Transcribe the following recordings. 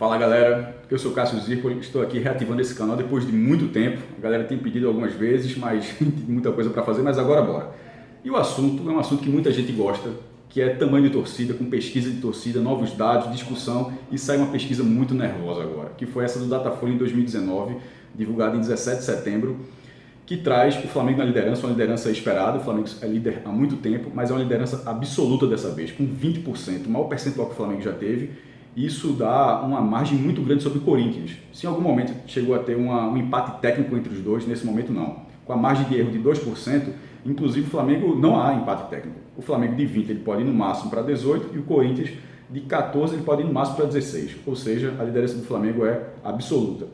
Fala galera, eu sou Cássio Zirpoli, estou aqui reativando esse canal depois de muito tempo. A galera tem pedido algumas vezes, mas tem muita coisa para fazer, mas agora bora. E o assunto é um assunto que muita gente gosta, que é tamanho de torcida, com pesquisa de torcida, novos dados, discussão, e sai uma pesquisa muito nervosa agora, que foi essa do Datafolha em 2019, divulgada em 17 de setembro, que traz o Flamengo na liderança, uma liderança esperada. O Flamengo é líder há muito tempo, mas é uma liderança absoluta dessa vez, com 20%, o maior percentual que o Flamengo já teve. Isso dá uma margem muito grande sobre o Corinthians. Se em algum momento chegou a ter um empate técnico entre os dois, nesse momento não. Com a margem de erro de 2%, inclusive o Flamengo não há empate técnico. O Flamengo de 20 ele pode ir no máximo para 18 e o Corinthians de 14 ele pode ir no máximo para 16. Ou seja, a liderança do Flamengo é absoluta.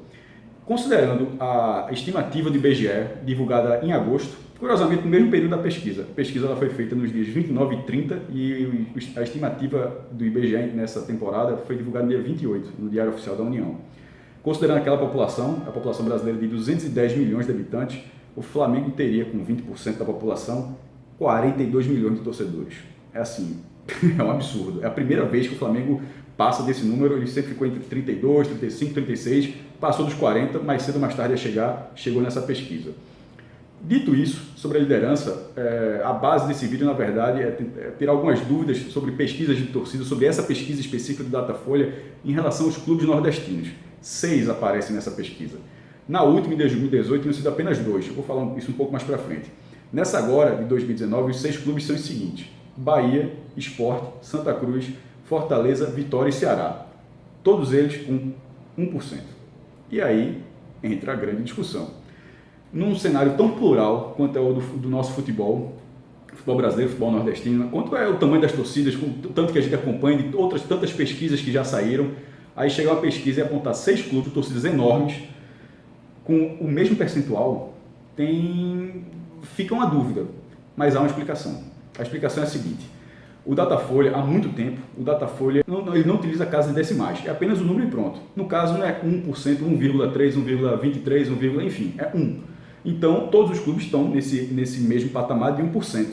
Considerando a estimativa do IBGE, divulgada em agosto, curiosamente no mesmo período da pesquisa. A pesquisa ela foi feita nos dias 29 e 30 e a estimativa do IBGE nessa temporada foi divulgada no dia 28, no Diário Oficial da União. Considerando aquela população, a população brasileira de 210 milhões de habitantes, o Flamengo teria, com 20% da população, 42 milhões de torcedores. É assim, é um absurdo. É a primeira vez que o Flamengo passa desse número, ele sempre ficou entre 32, 35, 36, passou dos 40, mais cedo ou mais tarde chegou nessa pesquisa. Dito isso, sobre a liderança, a base desse vídeo, na verdade, é ter algumas dúvidas sobre pesquisas de torcida, sobre essa pesquisa específica do Datafolha em relação aos clubes nordestinos. 6 aparecem nessa pesquisa. Na última, em 2018, tinham sido apenas 2. Eu vou falar isso um pouco mais para frente. Nessa agora, de 2019, os 6 clubes são os seguintes: Bahia, Sport, Santa Cruz, Fortaleza, Vitória e Ceará. Todos eles com 1%. E aí entra a grande discussão. Num cenário tão plural quanto é o do nosso futebol brasileiro, futebol nordestino, quanto é o tamanho das torcidas, com tanto que a gente acompanha, de outras tantas pesquisas que já saíram, aí chega uma pesquisa e apontar 6 clubes, torcidas enormes, com o mesmo percentual, fica uma dúvida, mas há uma explicação. A explicação é a seguinte: o Datafolha, há muito tempo, ele não utiliza casas decimais, é apenas o número e pronto. No caso, não é 1%, 1,3, 1,23, enfim, é 1. Então, todos os clubes estão nesse mesmo patamar de 1%.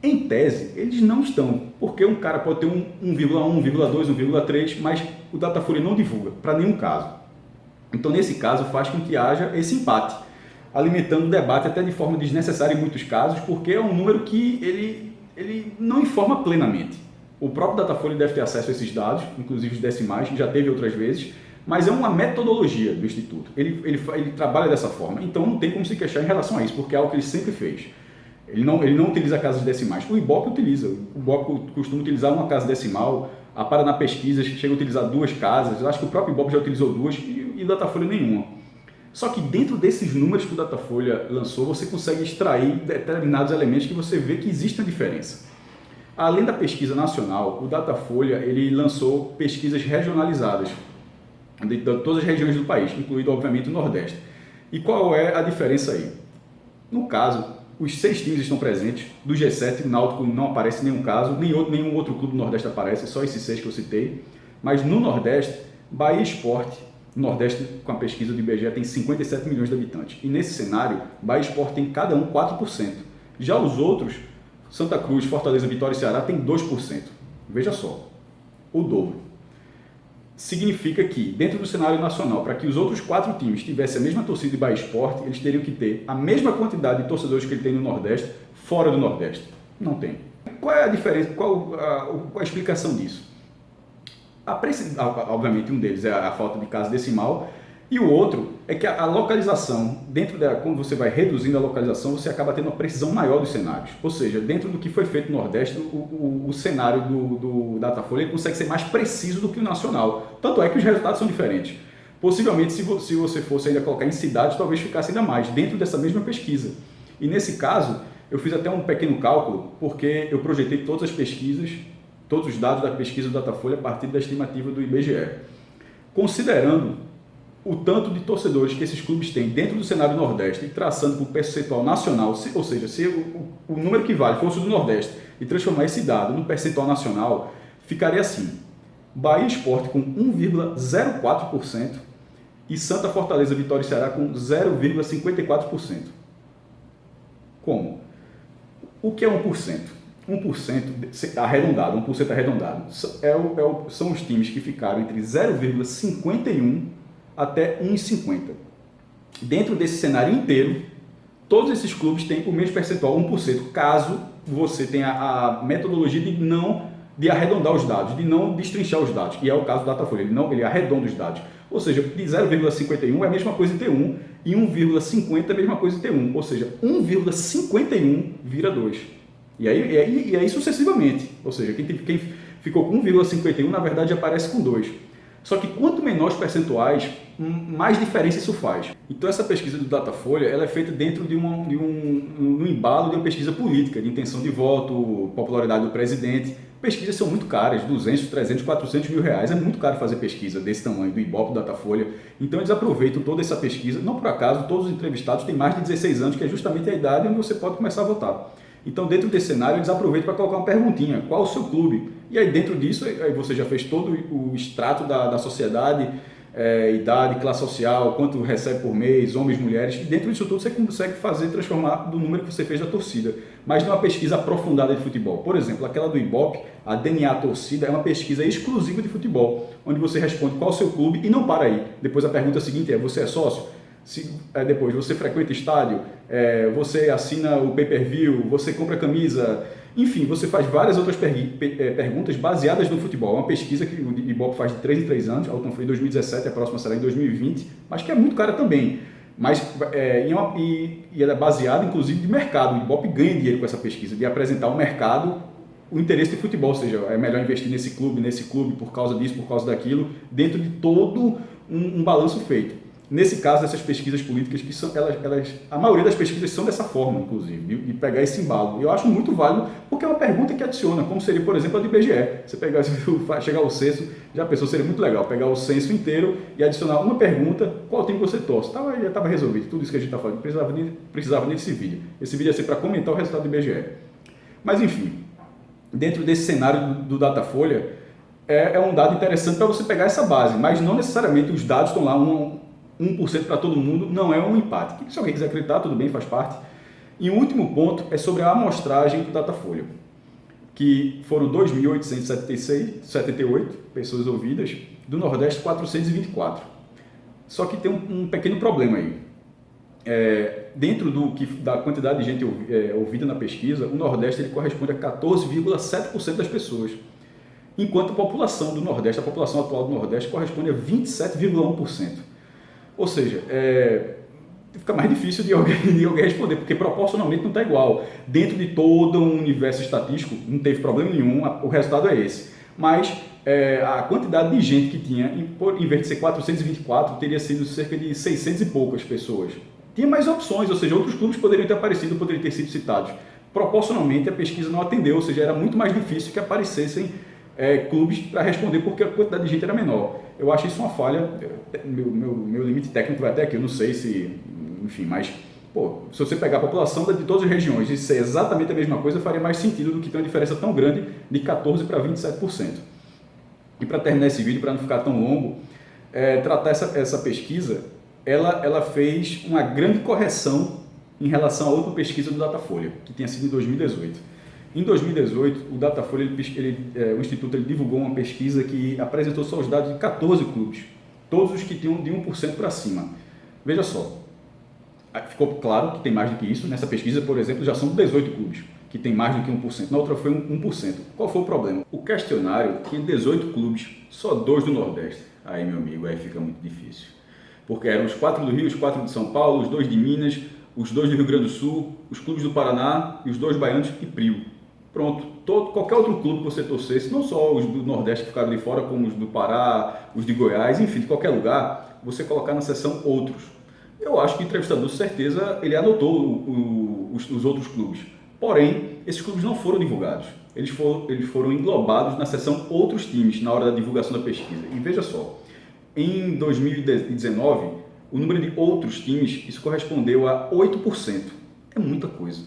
Em tese, eles não estão, porque um cara pode ter 1,1, 1,2, 1,3, mas o Datafolha não divulga para nenhum caso. Então, nesse caso, faz com que haja esse empate, alimentando o debate até de forma desnecessária em muitos casos, porque é um número que ele não informa plenamente. O próprio Datafolha deve ter acesso a esses dados, inclusive os decimais, já teve outras vezes, mas é uma metodologia do Instituto. Ele trabalha dessa forma, então não tem como se queixar em relação a isso, porque é algo que ele sempre fez. Ele não utiliza casas decimais. O IBOP utiliza. O IBOP costuma utilizar uma casa decimal, a Paraná Pesquisas chega a utilizar 2 casas, eu acho que o próprio IBOP já utilizou 2 e o Datafolha nenhuma. Só que dentro desses números que o Datafolha lançou, você consegue extrair determinados elementos que você vê que existe uma diferença. Além da pesquisa nacional, o Datafolha ele lançou pesquisas regionalizadas de todas as regiões do país, incluído, obviamente, o Nordeste. E qual é a diferença aí? No caso, os 6 times estão presentes. Do G7, o Náutico não aparece em nenhum caso, nenhum outro clube do Nordeste aparece, só esses 6 que eu citei. Mas no Nordeste, Bahia Sport, Nordeste, com a pesquisa do IBGE, tem 57 milhões de habitantes. E nesse cenário, Bahia Sport tem cada um 4%. Já os outros, Santa Cruz, Fortaleza, Vitória e Ceará, tem 2%. Veja só, o dobro. Significa que, dentro do cenário nacional, para que os outros 4 times tivessem a mesma torcida de Bahia Sport, eles teriam que ter a mesma quantidade de torcedores que ele tem no Nordeste, fora do Nordeste. Não tem. Qual é a diferença? Qual a explicação disso? Obviamente, um deles é a falta de casa decimal, e o outro é que a localização, quando você vai reduzindo a localização, você acaba tendo uma precisão maior dos cenários. Ou seja, dentro do que foi feito no Nordeste, o cenário do Datafolha consegue ser mais preciso do que o nacional. Tanto é que os resultados são diferentes. Possivelmente, se você fosse ainda colocar em cidades, talvez ficasse ainda mais, dentro dessa mesma pesquisa. E nesse caso, eu fiz até um pequeno cálculo, porque eu projetei todas as pesquisas, todos os dados da pesquisa do Datafolha a partir da estimativa do IBGE. Considerando o tanto de torcedores que esses clubes têm dentro do cenário Nordeste e traçando para o percentual nacional, ou seja, se o número que vale fosse do Nordeste e transformar esse dado no percentual nacional, ficaria assim: Bahia Sport com 1,04% e Santa Fortaleza, Vitória e Ceará com 0,54%. Como? O que é 1%? 1% arredondado, 1% arredondado, são os times que ficaram entre 0,51 até 1,50. Dentro desse cenário inteiro, todos esses clubes têm o mesmo percentual, 1%, caso você tenha a metodologia de arredondar os dados, de não destrinchar os dados, que é o caso do Datafolha, ele arredonda os dados. Ou seja, de 0,51 é a mesma coisa em T1 e 1,50 é a mesma coisa em T1, ou seja, 1,51 vira 2. E aí sucessivamente, ou seja, quem ficou com 1,51 na verdade aparece com 2. Só que quanto menor os percentuais, mais diferença isso faz. Então essa pesquisa do Datafolha ela é feita dentro de um embalo de uma pesquisa política, de intenção de voto, popularidade do presidente. Pesquisas são muito caras, 200, 300, 400 mil reais. É muito caro fazer pesquisa desse tamanho, do Ibope, do Datafolha. Então eles aproveitam toda essa pesquisa. Não por acaso, todos os entrevistados têm mais de 16 anos, que é justamente a idade onde você pode começar a votar. Então dentro desse cenário eles aproveitam para colocar uma perguntinha, qual o seu clube? E aí dentro disso, aí você já fez todo o extrato da sociedade, idade, classe social, quanto recebe por mês, homens, mulheres, e dentro disso tudo você consegue transformar do número que você fez da torcida, mas não é uma pesquisa aprofundada de futebol. Por exemplo, aquela do Ibope, a DNA Torcida, é uma pesquisa exclusiva de futebol, onde você responde qual é o seu clube e não para aí. Depois a pergunta seguinte é, você é sócio? Depois, você frequenta estádio, você assina o pay-per-view, você compra camisa, enfim, você faz várias outras perguntas baseadas no futebol. É uma pesquisa que o Ibope faz de 3 em 3 anos, a última foi em 2017, a próxima será em 2020, mas que é muito cara também. Mas e ela é baseada, inclusive, de mercado. O Ibope ganha dinheiro com essa pesquisa, de apresentar ao mercado o interesse de futebol, ou seja, é melhor investir nesse clube, por causa disso, por causa daquilo, dentro de todo um balanço feito. Nesse caso, dessas pesquisas políticas, que são, a maioria das pesquisas são dessa forma, inclusive, de pegar esse embalo. Eu acho muito válido, porque é uma pergunta que adiciona, como seria, por exemplo, a do IBGE. Você chegar ao censo, já pensou, seria muito legal, pegar o censo inteiro e adicionar uma pergunta, qual time você torce. Já estava resolvido, tudo isso que a gente está falando, precisava nem desse vídeo. Esse vídeo ia ser para comentar o resultado do IBGE. Mas, enfim, dentro desse cenário do Datafolha, é um dado interessante para você pegar essa base, mas não necessariamente os dados estão lá, 1% para todo mundo, não é um empate. Se alguém quiser acreditar, tudo bem, faz parte. E o último ponto é sobre a amostragem do Datafolha, que foram 2.878 pessoas ouvidas, do Nordeste 424. Só que tem um pequeno problema aí. Dentro da quantidade de gente ouvida na pesquisa, o Nordeste ele corresponde a 14,7% das pessoas, enquanto a população do Nordeste, a população atual do Nordeste, corresponde a 27,1%. Ou seja, fica mais difícil de alguém responder, porque proporcionalmente não está igual. Dentro de todo um universo estatístico, não teve problema nenhum, o resultado é esse. Mas a quantidade de gente que tinha, em vez de ser 424, teria sido cerca de 600 e poucas pessoas. Tinha mais opções, ou seja, outros clubes poderiam ter aparecido, poderiam ter sido citados. Proporcionalmente, a pesquisa não atendeu, ou seja, era muito mais difícil que aparecessem clubes para responder, porque a quantidade de gente era menor. Eu acho isso uma falha, meu limite técnico vai até aqui, eu não sei se, enfim, mas, se você pegar a população de todas as regiões e ser exatamente a mesma coisa, faria mais sentido do que ter uma diferença tão grande de 14% para 27%. E para terminar esse vídeo, para não ficar tão longo, tratar essa pesquisa, ela fez uma grande correção em relação a outra pesquisa do Datafolha, que tinha sido em 2018. Em 2018, o Datafolha, o Instituto divulgou uma pesquisa que apresentou só os dados de 14 clubes, todos os que tinham de 1% para cima. Veja só, ficou claro que tem mais do que isso. Nessa pesquisa, por exemplo, já são 18 clubes que tem mais do que 1%. Na outra foi 1%. Qual foi o problema? O questionário tinha 18 clubes, só 2 do Nordeste. Aí, meu amigo, aí fica muito difícil. Porque eram os 4 do Rio, os 4 de São Paulo, os 2 de Minas, os 2 do Rio Grande do Sul, os clubes do Paraná e os 2 baianos e Prio. Pronto, qualquer outro clube que você torcesse, não só os do Nordeste que ficaram de fora, como os do Pará, os de Goiás, enfim, de qualquer lugar, você colocar na seção outros. Eu acho que o entrevistador, com certeza, ele anotou os outros clubes. Porém, esses clubes não foram divulgados. Eles foram englobados na seção outros times, na hora da divulgação da pesquisa. E veja só, em 2019, o número de outros times, isso correspondeu a 8%. É muita coisa.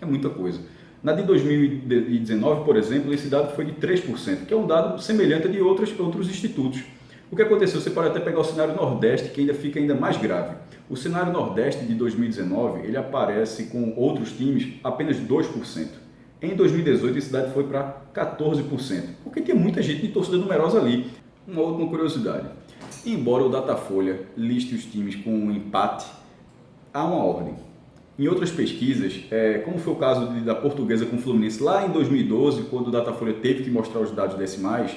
É muita coisa. Na de 2019, por exemplo, esse dado foi de 3%, que é um dado semelhante a de outros institutos. O que aconteceu? Você pode até pegar o cenário Nordeste, que fica ainda mais grave. O cenário Nordeste de 2019, ele aparece com outros times apenas 2%. Em 2018 esse dado foi para 14%, porque tinha muita gente de torcida numerosa ali. Uma última curiosidade, embora o Datafolha liste os times com um empate, há uma ordem. Em outras pesquisas, como foi o caso da Portuguesa com o Fluminense lá em 2012, quando o Datafolha teve que mostrar os dados decimais,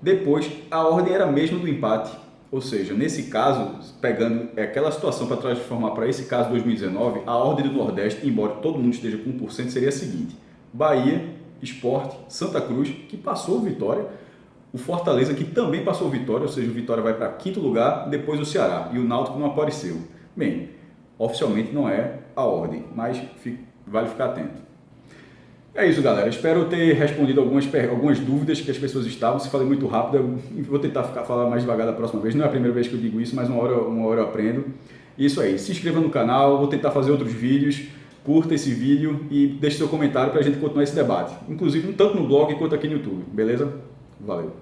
depois a ordem era a mesma do empate. Ou seja, nesse caso, pegando aquela situação para transformar para esse caso 2019, a ordem do Nordeste, embora todo mundo esteja com 1%, seria a seguinte: Bahia, Sport, Santa Cruz, que passou o Vitória, o Fortaleza, que também passou o Vitória, ou seja, o Vitória vai para quinto lugar, depois o Ceará, e o Náutico não apareceu. Bem, oficialmente não é a ordem, mas vale ficar atento. É isso, galera. Espero ter respondido algumas dúvidas que as pessoas estavam. Se falei muito rápido, eu vou tentar falar mais devagar da próxima vez. Não é a primeira vez que eu digo isso, mas uma hora eu aprendo. Isso aí. Se inscreva no canal, vou tentar fazer outros vídeos. Curta esse vídeo e deixe seu comentário para a gente continuar esse debate. Inclusive, tanto no blog quanto aqui no YouTube. Beleza? Valeu.